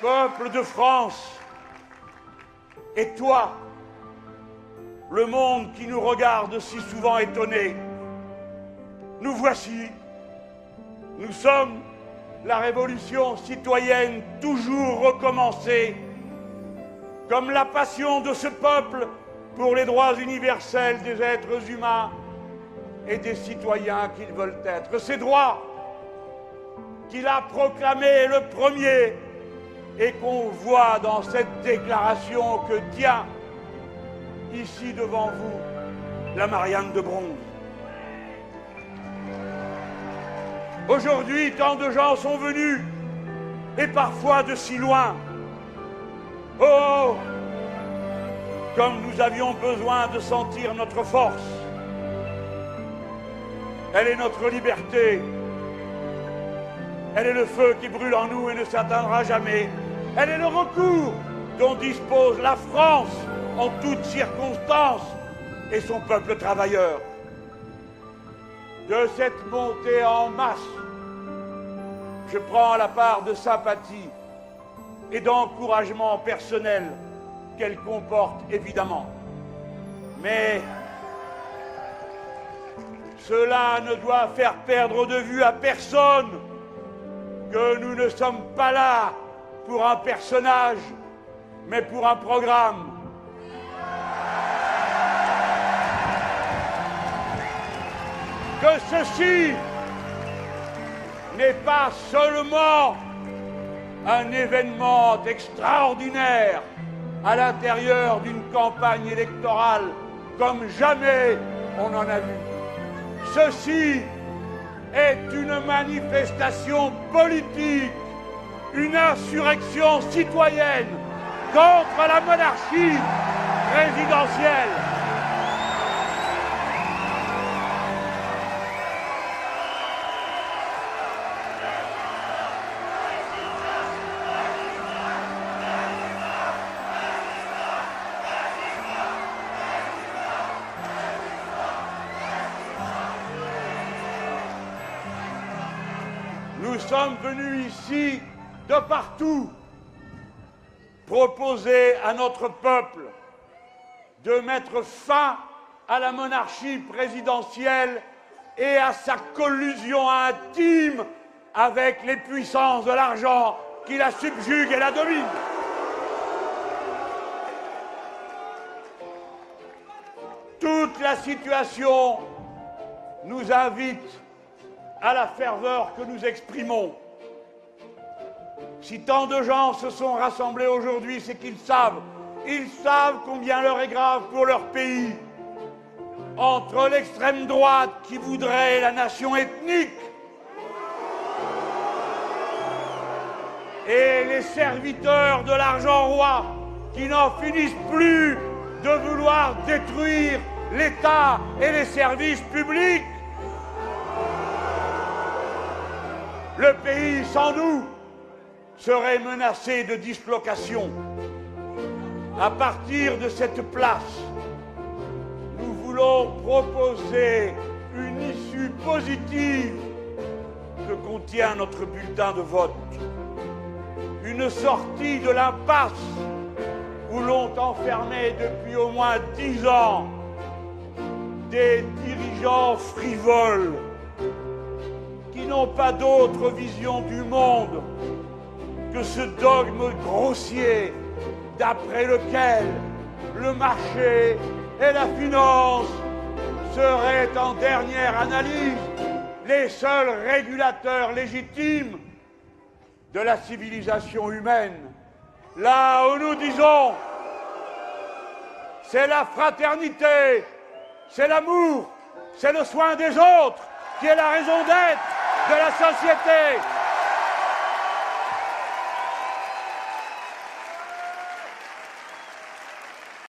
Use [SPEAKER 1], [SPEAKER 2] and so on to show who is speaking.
[SPEAKER 1] Peuple de France, et toi, le monde qui nous regarde si souvent étonné, nous voici, nous sommes la révolution citoyenne toujours recommencée, comme la passion de ce peuple pour les droits universels des êtres humains et des citoyens qu'ils veulent être. Ces droits qu'il a proclamés le premier et qu'on voit dans cette déclaration que tient ici devant vous la Marianne de bronze. Aujourd'hui, tant de gens sont venus, et parfois de si loin. Oh, comme nous avions besoin de sentir notre force. Elle est notre liberté. Elle est le feu qui brûle en nous et ne s'éteindra jamais. Elle est le recours dont dispose la France en toutes circonstances et son peuple travailleur. De cette montée en masse, je prends la part de sympathie et d'encouragement personnel qu'elle comporte évidemment. Mais cela ne doit faire perdre de vue à personne que nous ne sommes pas là pour un personnage, mais pour un programme. Que ceci n'est pas seulement un événement extraordinaire à l'intérieur d'une campagne électorale comme jamais on en a vu. Ceci est une manifestation politique, une insurrection citoyenne contre la monarchie présidentielle. Nous sommes venus ici de partout proposer à notre peuple de mettre fin à la monarchie présidentielle et à sa collusion intime avec les puissances de l'argent qui la subjuguent et la dominent. Toute la situation nous invite à la ferveur que nous exprimons. Si tant de gens se sont rassemblés aujourd'hui, c'est qu'ils savent combien l'heure est grave pour leur pays. Entre l'extrême droite qui voudrait la nation ethnique et les serviteurs de l'argent roi qui n'en finissent plus de vouloir détruire l'État et les services publics, le pays sans nous serait menacé de dislocation. À partir de cette place, nous voulons proposer une issue positive que contient notre bulletin de vote. Une sortie de l'impasse où l'ont enfermé depuis au moins 10 ans des dirigeants frivoles qui n'ont pas d'autre vision du monde que ce dogme grossier d'après lequel le marché et la finance seraient en dernière analyse les seuls régulateurs légitimes de la civilisation humaine. Là où nous disons, c'est la fraternité, c'est l'amour, c'est le soin des autres qui est la raison d'être de la société.